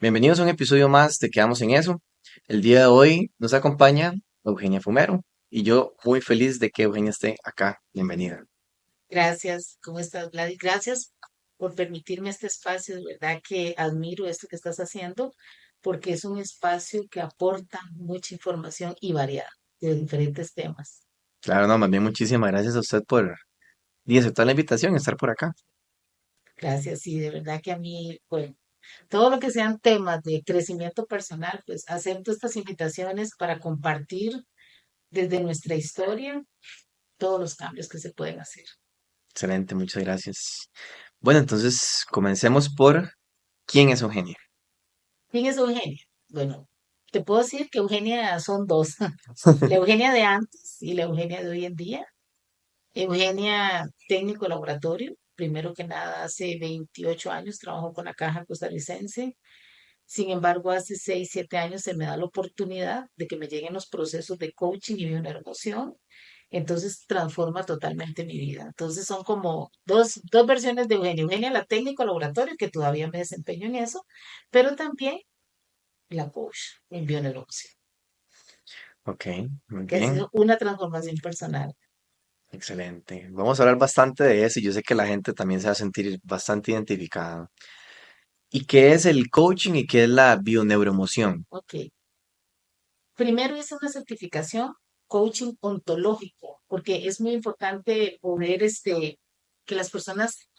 Bienvenidos a un episodio más de Quedamos en Eso. El día de hoy nos acompaña Eugenia Fumero y yo muy feliz de que Eugenia esté acá. Bienvenida. Gracias, ¿cómo estás, Gladys? Gracias por permitirme este espacio, de verdad que admiro esto que estás haciendo, porque es un espacio que aporta mucha información y variada de diferentes temas. Claro, no, más bien muchísimas gracias a usted por y aceptar la invitación, estar por acá. Gracias, y de verdad que a mí, bueno, todo lo que sean temas de crecimiento personal, pues acepto estas invitaciones para compartir desde nuestra historia todos los cambios que se pueden hacer. Excelente, muchas gracias. Bueno, entonces comencemos por ¿quién es Eugenia? ¿Quién es Eugenia? Bueno, te puedo decir que Eugenia son dos, la Eugenia de antes y la Eugenia de hoy en día. Eugenia, técnico laboratorio, primero que nada, hace 28 años trabajo con la Caja Costarricense. Sin embargo, hace 6 7 años se me da la oportunidad de que me lleguen los procesos de coaching y bioenergoción. Entonces transforma totalmente mi vida. Entonces son como dos versiones de Eugenia. Eugenia, la técnico laboratorio, que todavía me desempeño en eso, pero también la coach en bioenergoción, Ok, muy que ha bien, sido una transformación personal. excelente. Vamos a hablar bastante de eso y yo sé que la gente también se va a sentir bastante identificada. ¿Y qué es el coaching y qué es la bioneuroemoción? Ok. Primero hice una certificación coaching ontológico, porque es muy importante poder que las personas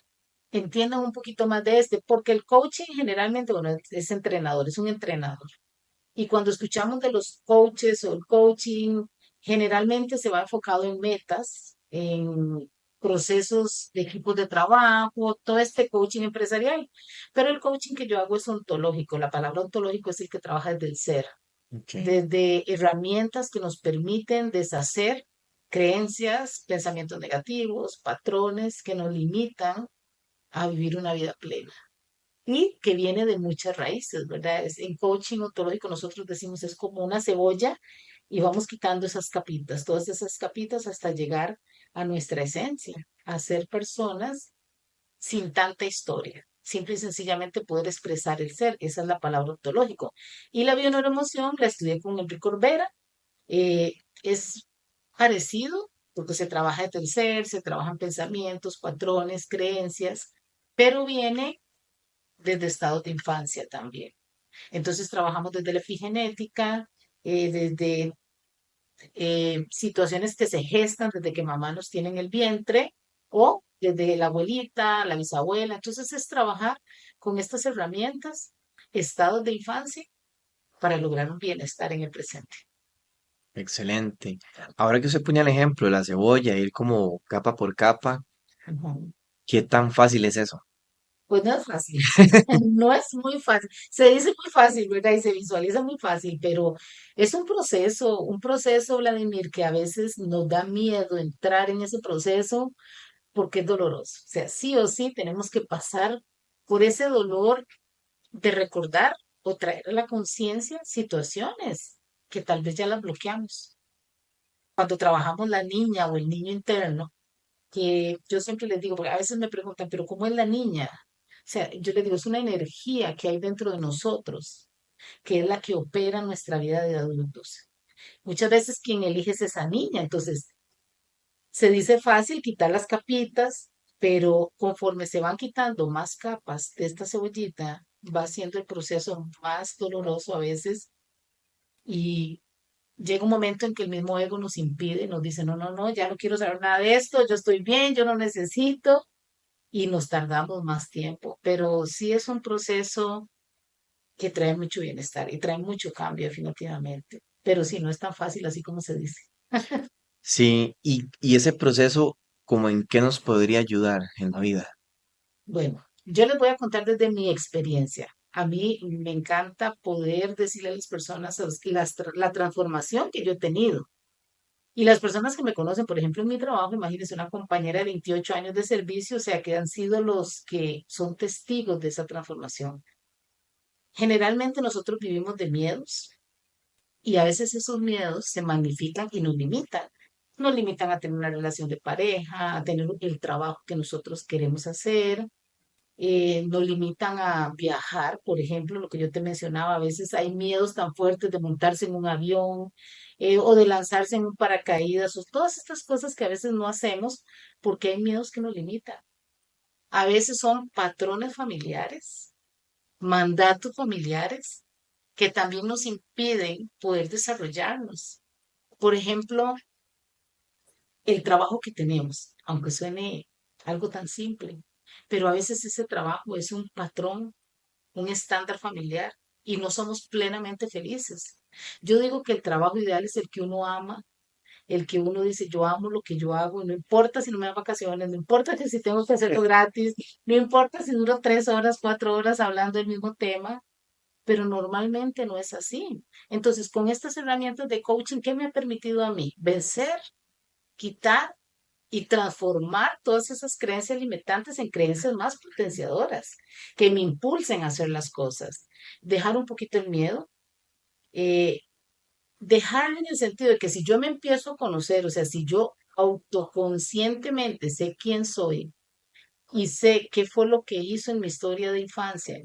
entiendan un poquito más de porque el coaching generalmente, bueno, es entrenador, es un entrenador. Y cuando escuchamos de los coaches o el coaching, generalmente se va enfocado en metas, en procesos de equipos de trabajo, todo este coaching empresarial. Pero el coaching que yo hago es ontológico. La palabra ontológico es el que trabaja desde el ser, Ok, desde herramientas que nos permiten deshacer creencias, pensamientos negativos, patrones que nos limitan a vivir una vida plena y que viene de muchas raíces, ¿verdad? En coaching ontológico nosotros decimos es como una cebolla y vamos quitando esas capitas, todas esas capitas hasta llegar a nuestra esencia, a ser personas sin tanta historia. Simple y sencillamente poder expresar el ser, esa es la palabra ontológico. Y la bioneuroemoción la estudié con Enrique Corbera, eh, es parecido porque se trabaja desde el ser, se trabajan pensamientos, patrones, creencias, pero viene desde estados de infancia también. Entonces trabajamos desde la epigenética, desde situaciones que se gestan desde que mamá nos tiene en el vientre o desde la abuelita, la bisabuela. Entonces es trabajar con estas herramientas, estados de infancia, para lograr un bienestar en el presente. excelente. Ahora que usted ponía el ejemplo de la cebolla, ir como capa por capa, Ujú. ¿qué tan fácil es eso? Pues no es fácil, no es muy fácil. Se dice muy fácil, ¿verdad? Y se visualiza muy fácil, pero es un proceso, Vladimir, que a veces nos da miedo entrar en ese proceso porque es doloroso. O sea, sí o sí tenemos que pasar por ese dolor de recordar o traer a la conciencia situaciones que tal vez ya las bloqueamos. Cuando trabajamos la niña o el niño interno, que yo siempre les digo, porque a veces me preguntan, pero ¿cómo es la niña? O sea, yo les digo, es una energía que hay dentro de nosotros, que es la que opera nuestra vida de adultos. Muchas veces quien elige es esa niña, entonces se dice fácil quitar las capitas, pero conforme se van quitando más capas de esta cebollita, va siendo el proceso más doloroso a veces y llega un momento en que el mismo ego nos impide, nos dice, no, no, no, ya no quiero saber nada de esto, yo estoy bien, yo no necesito, y nos tardamos más tiempo, pero sí es un proceso que trae mucho bienestar y trae mucho cambio definitivamente, pero sí no es tan fácil así como se dice. Sí, y ese proceso, ¿como en qué nos podría ayudar en la vida? Bueno, yo les voy a contar desde mi experiencia. A mí me encanta poder decirle a las personas la transformación que yo he tenido. Y las personas que me conocen, por ejemplo, en mi trabajo, imagínense una compañera de 28 años de servicio, o sea, que han sido los que son testigos de esa transformación. Generalmente nosotros vivimos de miedos y a veces esos miedos se magnifican y nos limitan. Nos limitan a tener una relación de pareja, a tener el trabajo que nosotros queremos hacer, nos limitan a viajar, por ejemplo, lo que yo te mencionaba, a veces hay miedos tan fuertes de montarse en un avión o de lanzarse en un paracaídas, o todas estas cosas que a veces no hacemos porque hay miedos que nos limitan. A veces son patrones familiares, mandatos familiares que también nos impiden poder desarrollarnos. Por ejemplo, el trabajo que tenemos, aunque suene algo tan simple, pero a veces ese trabajo es un patrón, un estándar familiar y no somos plenamente felices. Yo digo que el trabajo ideal es el que uno ama, el que uno dice, yo amo lo que yo hago, y no importa si no me dan vacaciones, no importa que si tengo que hacerlo gratis, no importa si duro 3 horas, 4 horas hablando del mismo tema, pero normalmente no es así. Entonces, con estas herramientas de coaching, ¿qué me ha permitido a mí? Vencer, quitar y transformar todas esas creencias limitantes en creencias más potenciadoras, que me impulsen a hacer las cosas. Dejar un poquito el miedo, eh, dejarlo en el sentido de que si yo me empiezo a conocer, o sea, si yo autoconscientemente sé quién soy y sé qué fue lo que hizo en mi historia de infancia,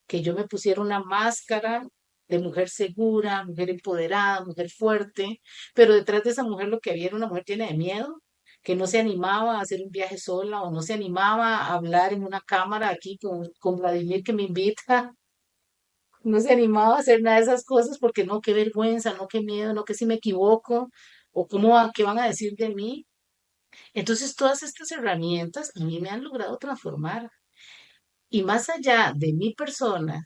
que yo me pusiera una máscara de mujer segura, mujer empoderada, mujer fuerte, pero detrás de esa mujer lo que había era una mujer llena de miedo, que no se animaba a hacer un viaje sola o no se animaba a hablar en una cámara aquí con Vladimir que me invita, no se animaba a hacer nada de esas cosas porque no, qué vergüenza, no, qué miedo, no, que si me equivoco o qué van a decir de mí. Entonces todas estas herramientas a mí me han logrado transformar y más allá de mi persona,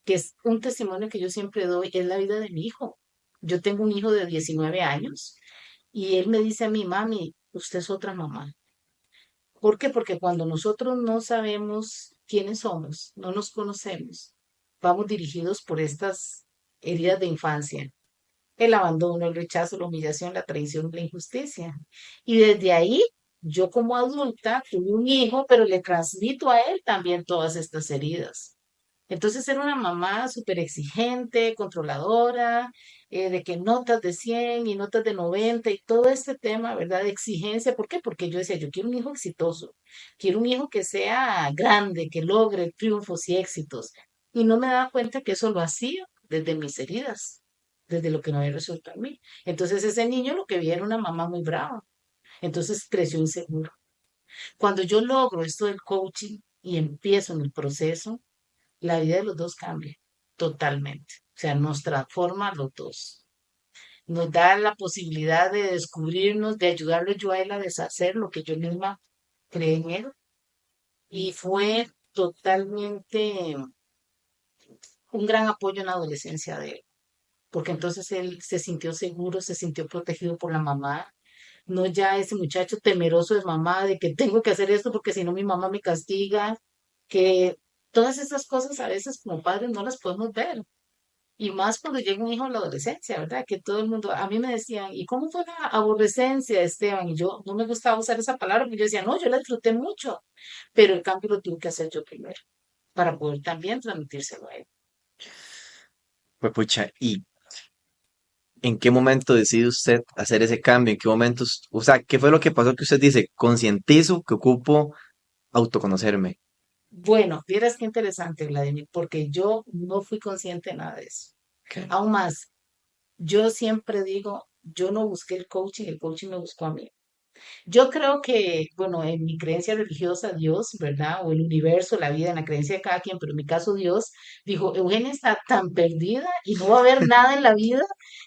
que es un testimonio que yo siempre doy, es la vida de mi hijo. Yo tengo un hijo de 19 años y él me dice a mí, mami, usted es otra mamá. ¿Por qué? Porque cuando nosotros no sabemos quiénes somos, no nos conocemos, vamos dirigidos por estas heridas de infancia, el abandono, el rechazo, la humillación, la traición, la injusticia. Y desde ahí, yo como adulta tuve un hijo, pero le transmito a él también todas estas heridas. Entonces era una mamá súper exigente, controladora, de que notas de 100 y notas de 90 y todo este tema, ¿verdad? De exigencia. ¿Por qué? Porque yo decía, yo quiero un hijo exitoso, quiero un hijo que sea grande, que logre triunfos y éxitos. Y no me daba cuenta que eso lo hacía desde mis heridas, desde lo que no había resuelto en mí. Entonces ese niño lo que vi era una mamá muy brava. Entonces creció inseguro. Cuando yo logro esto del coaching y empiezo en el proceso, la vida de los dos cambia totalmente. O sea, nos transforma a los dos. Nos da la posibilidad de descubrirnos, de ayudarlo yo a él a deshacer lo que yo misma creé en él. Y fue totalmente un gran apoyo en la adolescencia de él, porque entonces él se sintió seguro, se sintió protegido por la mamá, no ya ese muchacho temeroso de mamá, de que tengo que hacer esto porque si no mi mamá me castiga, que todas esas cosas a veces como padres no las podemos ver. Y más cuando llega un hijo a la adolescencia, ¿verdad? Que todo el mundo, a mí me decían, ¿y cómo fue la adolescencia, Esteban? Y yo no me gustaba usar esa palabra, porque yo decía, no, yo la disfruté mucho, pero el cambio lo tuve que hacer yo primero, para poder también transmitírselo a él. Pues pucha, ¿y en qué momento decide usted hacer ese cambio? ¿En qué momentos, o sea, qué fue lo que pasó que usted dice, concientizo que ocupo autoconocerme? Bueno, vieras qué interesante, Vladimir, porque yo no fui consciente de nada de eso. Ok. Aún más, yo siempre digo, yo no busqué el coaching me buscó a mí. Yo creo que, bueno, en mi creencia religiosa, Dios, ¿verdad? O el universo, la vida, en la creencia de cada quien, pero en mi caso Dios, dijo, Eugenia está tan perdida y no va a haber nada en la vida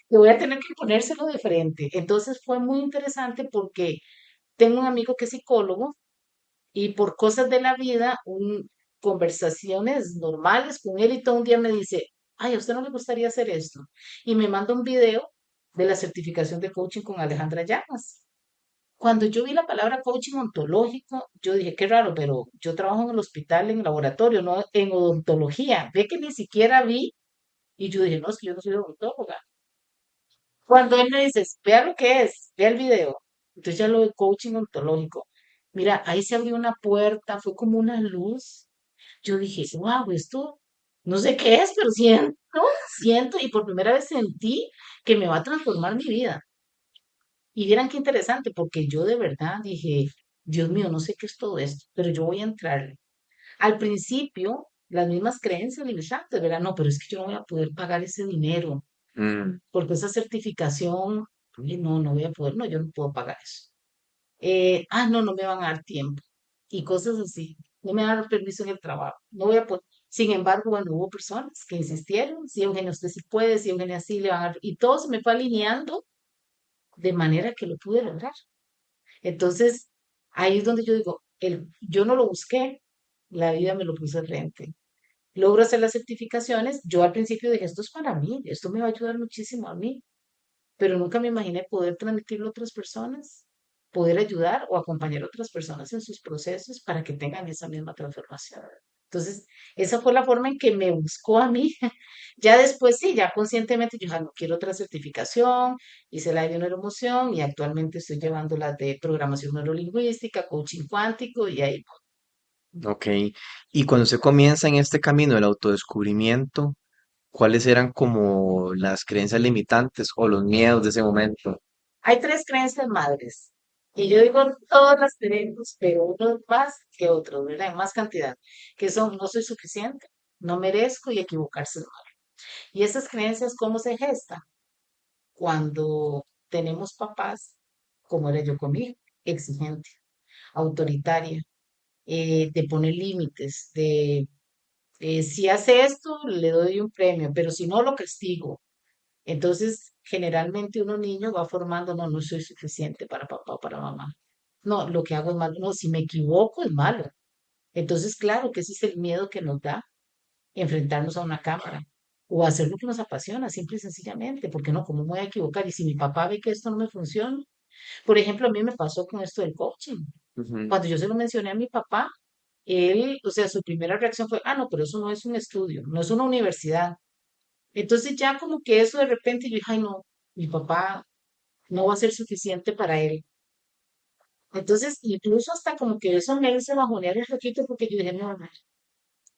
que voy a tener que ponérselo de frente. Entonces fue muy interesante porque tengo un amigo que es psicólogo y por cosas de la vida, conversaciones normales con él y todo un día me dice, ay, ¿a usted no le gustaría hacer esto? Y me manda un video de la certificación de coaching con Alejandra Llamas. Cuando yo vi la palabra coaching ontológico, yo dije, qué raro, pero yo trabajo en el hospital, en el laboratorio, no en odontología. Ve que ni siquiera vi, y yo dije, no, es que yo no soy odontóloga. Cuando él me dice, vea lo que es, vea el video. Entonces ya lo de coaching ontológico. Mira, ahí se abrió una puerta, fue como una luz. Yo dije, wow, esto no sé qué es, pero siento, y por primera vez sentí que me va a transformar mi vida. Y vieran qué interesante, porque yo de verdad dije, Dios mío, no sé qué es todo esto, pero yo voy a entrarle. Al principio, las mismas creencias limitantes, ¿verdad? No, pero es que yo no voy a poder pagar ese dinero, Mm, porque esa certificación, no voy a poder, no, yo no puedo pagar eso. No, no me van a dar tiempo. Y cosas así. No me van a dar permiso en el trabajo. No voy a poder. Sin embargo, bueno, hubo personas que insistieron, sí, Eugenia, usted sí puede, sí, Eugenia, sí, le van a dar. Y todo se me fue alineando de manera que lo pude lograr. Entonces, ahí es donde yo digo, yo no lo busqué, la vida me lo puso al frente. Logro hacer las certificaciones. Yo al principio dije, esto es para mí, esto me va a ayudar muchísimo a mí, pero nunca me imaginé poder transmitirlo a otras personas, poder ayudar o acompañar a otras personas en sus procesos para que tengan esa misma transformación. Entonces, esa fue la forma en que me buscó a mí. Ya después, sí, ya conscientemente, yo ya no quiero otra certificación, hice la de neuroemoción y actualmente estoy llevando la de programación neurolingüística, coaching cuántico y ahí. ok. Y cuando se comienza en este camino del autodescubrimiento, ¿cuáles eran como las creencias limitantes o los miedos de ese momento? Hay tres creencias madres. Y yo digo, todas las tenemos, pero unos más que otros, ¿verdad? En más cantidad, que son no soy suficiente, no merezco y equivocarse es malo. Y esas creencias, ¿cómo se gestan? Cuando tenemos papás, como era yo conmigo, exigente, autoritaria, de poner límites, de si hace esto, le doy un premio, pero si no, lo castigo. Entonces, generalmente uno niño va formando, no, no soy suficiente para papá o para mamá. No, lo que hago es malo. No, si me equivoco es malo. Entonces, claro que ese es el miedo que nos da enfrentarnos a una cámara o hacer lo que nos apasiona, simple y sencillamente, porque no, ¿cómo me voy a equivocar? Y si mi papá ve que esto no me funciona, por ejemplo, a mí me pasó con esto del coaching. Ujú. Cuando yo se lo mencioné a mi papá, él, o sea, su primera reacción fue, no, pero eso no es un estudio, no es una universidad. Entonces ya como que eso de repente yo dije, ay no, mi papá no va a ser suficiente para él. Entonces, incluso hasta como que eso me hizo bajonear un poquito porque yo dije,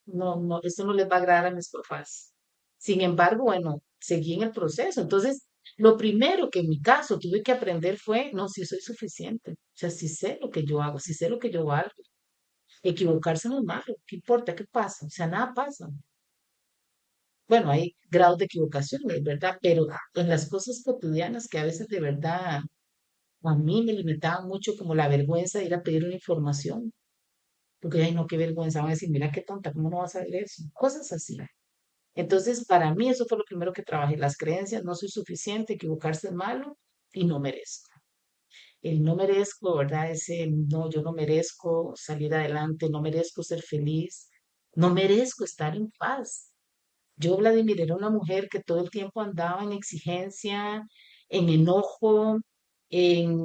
no, esto no les va a agradar a mis papás. Sin embargo, bueno, seguí en el proceso. Entonces, lo primero que en mi caso tuve que aprender fue, no, si soy suficiente. O sea, si sé lo que yo hago, si sé lo que yo valgo. Equivocarse no es malo, ¿qué importa? ¿Qué pasa? O sea, nada pasa. Bueno, hay grados de equivocación, es verdad, pero en las cosas cotidianas que a veces de verdad a mí me limitaba mucho como la vergüenza de ir a pedir una información, porque, ay, no, qué vergüenza, van a decir, mira qué tonta, ¿cómo no vas a ver eso? Cosas así. Entonces, para mí eso fue lo primero que trabajé, las creencias, no soy suficiente, equivocarse es malo y no merezco. El no merezco, ¿verdad? Ese no, yo no merezco salir adelante, no merezco ser feliz, no merezco estar en paz. Yo, Vladimir, era una mujer que todo el tiempo andaba en exigencia, en enojo, en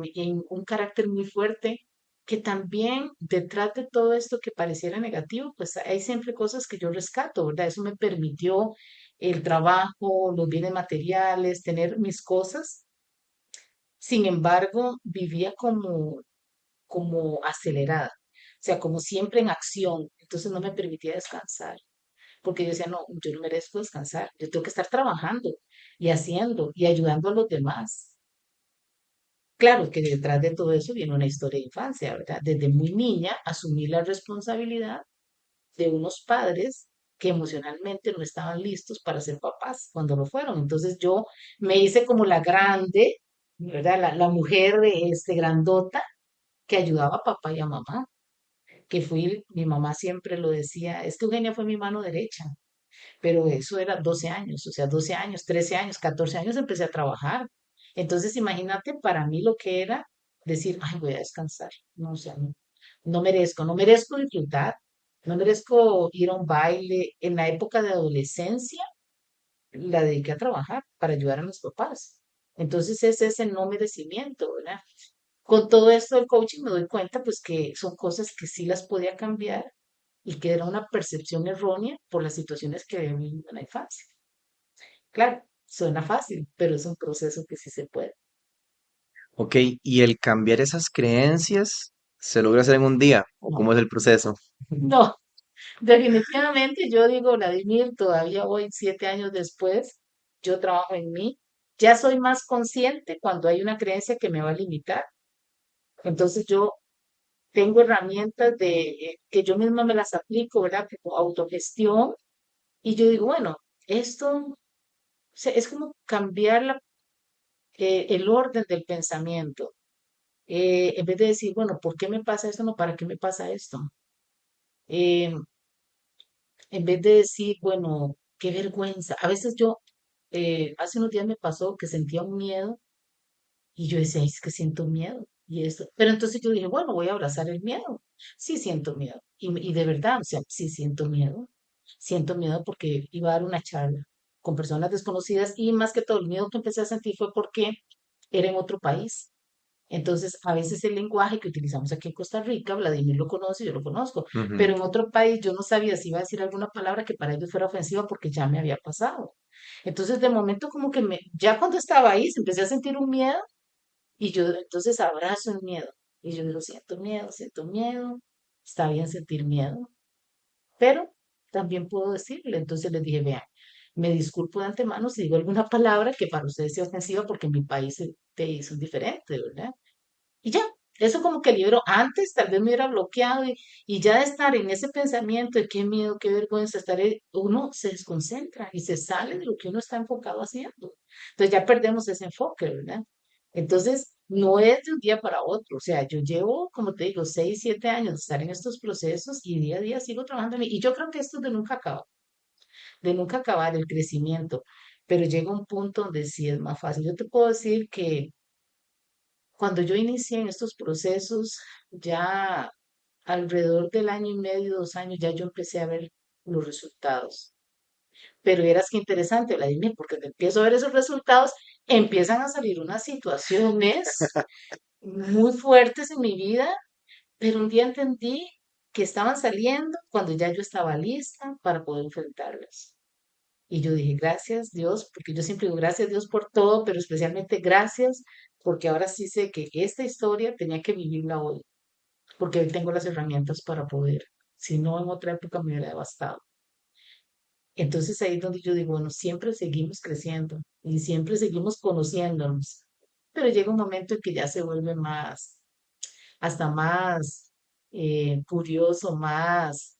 un carácter muy fuerte, que también detrás de todo esto que pareciera negativo, pues hay siempre cosas que yo rescato, ¿verdad? Eso me permitió el trabajo, los bienes materiales, tener mis cosas. Sin embargo, vivía como acelerada, o sea, como siempre en acción, entonces no me permitía descansar porque yo decía, no, yo no merezco descansar, yo tengo que estar trabajando y haciendo y ayudando a los demás. Claro que detrás de todo eso viene una historia de infancia, ¿verdad? Desde muy niña asumí la responsabilidad de unos padres que emocionalmente no estaban listos para ser papás cuando lo fueron. Entonces yo me hice como la grande, ¿verdad? La mujer grandota que ayudaba a papá y a mamá, que fui, mi mamá siempre lo decía, es que Eugenia fue mi mano derecha, pero eso era 12 años, o sea, 12 años, 13 años, 14 años empecé a trabajar. Entonces, imagínate para mí lo que era decir, ay, voy a descansar. No, o sea, no merezco disfrutar, no merezco ir a un baile. En la época de adolescencia, la dediqué a trabajar para ayudar a mis papás. Entonces, es ese no merecimiento, ¿verdad? Con todo esto del coaching me doy cuenta, pues, que son cosas que sí las podía cambiar y que era una percepción errónea por las situaciones que viví en la infancia. Claro, suena fácil, pero es un proceso que sí se puede. Ok, y el cambiar esas creencias, ¿se logra hacer en un día? ¿O No, cómo es el proceso? no, definitivamente yo digo, Vladimir, todavía hoy, 7 años después, yo trabajo en mí. Ya soy más consciente cuando hay una creencia que me va a limitar. Entonces yo tengo herramientas que yo misma me las aplico, ¿verdad? Como autogestión. Y yo digo, bueno, esto es como cambiar el orden del pensamiento. En vez de decir, bueno, ¿por qué me pasa esto? No, ¿para qué me pasa esto? Eh, en vez de decir, bueno, qué vergüenza. A veces hace unos días me pasó que sentía un miedo y yo decía, "Ay, es que siento miedo. Y eso. Pero entonces yo dije, bueno, voy a abrazar el miedo. Sí siento miedo. Y de verdad, o sea, sí siento miedo. Siento miedo porque iba a dar una charla con personas desconocidas y más que todo el miedo que empecé a sentir fue porque era en otro país. Entonces, a veces el lenguaje que utilizamos aquí en Costa Rica, Vladimir lo conoce, yo lo conozco, Ujú. pero en otro país yo no sabía si iba a decir alguna palabra que para ellos fuera ofensiva porque ya me había pasado. Entonces, de momento como que ya cuando estaba ahí, se empecé a sentir un miedo y yo entonces abrazo el miedo. Y yo digo, siento miedo, está bien sentir miedo, pero también puedo decirle. Entonces les dije, vean, me disculpo de antemano si digo alguna palabra que para ustedes sea ofensiva porque en mi país es diferente, ¿verdad? Y ya, eso como que libero. Antes tal vez me hubiera bloqueado y ya de estar en ese pensamiento de qué miedo, qué vergüenza, uno se desconcentra y se sale de lo que uno está enfocado haciendo. Entonces ya perdemos ese enfoque, ¿verdad? Entonces, no es de un día para otro. O sea, yo llevo, como te digo, 6, 7 años de estar en estos procesos y día a día sigo trabajando en mí. Y yo creo que esto es de nunca acabar el crecimiento. Pero llega un punto donde sí es más fácil. Yo te puedo decir que cuando yo inicié en estos procesos, ya alrededor del año y medio, 2 años, ya yo empecé a ver los resultados. Pero verás qué interesante, Vladimir, porque te empiezo a ver esos resultados, empiezan a salir unas situaciones muy fuertes en mi vida, pero un día entendí que estaban saliendo cuando ya yo estaba lista para poder enfrentarlas. Y yo dije, gracias Dios, porque yo siempre digo gracias Dios por todo, pero especialmente gracias porque ahora sí sé que esta historia tenía que vivirla hoy, porque hoy tengo las herramientas para poder, si no en otra época me hubiera devastado. Entonces ahí es donde yo digo, bueno, siempre seguimos creciendo y siempre seguimos conociéndonos, pero llega un momento en que ya se vuelve hasta más curioso, más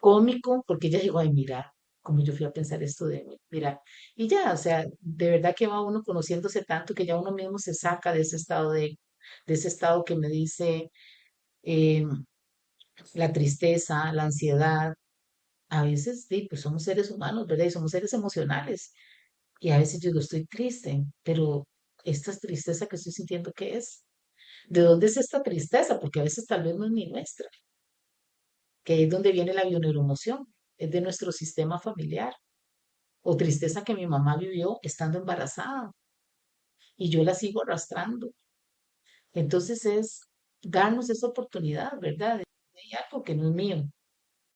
cómico, porque ella dijo, ay, mira, como yo fui a pensar esto de mí, mira, y ya, o sea, de verdad que va uno conociéndose tanto que ya uno mismo se saca de ese estado que me dice eh, la tristeza, la ansiedad. A veces, sí, pues somos seres humanos, ¿verdad? Y somos seres emocionales. Y a veces yo digo, estoy triste, pero esta tristeza que estoy sintiendo, ¿qué es? ¿De dónde es esta tristeza? Porque a veces tal vez no es ni nuestra, que es donde viene la bioneuroemoción, es de nuestro sistema familiar. O tristeza que mi mamá vivió estando embarazada y yo la sigo arrastrando. Entonces es darnos esa oportunidad, ¿verdad? De algo que no es mío.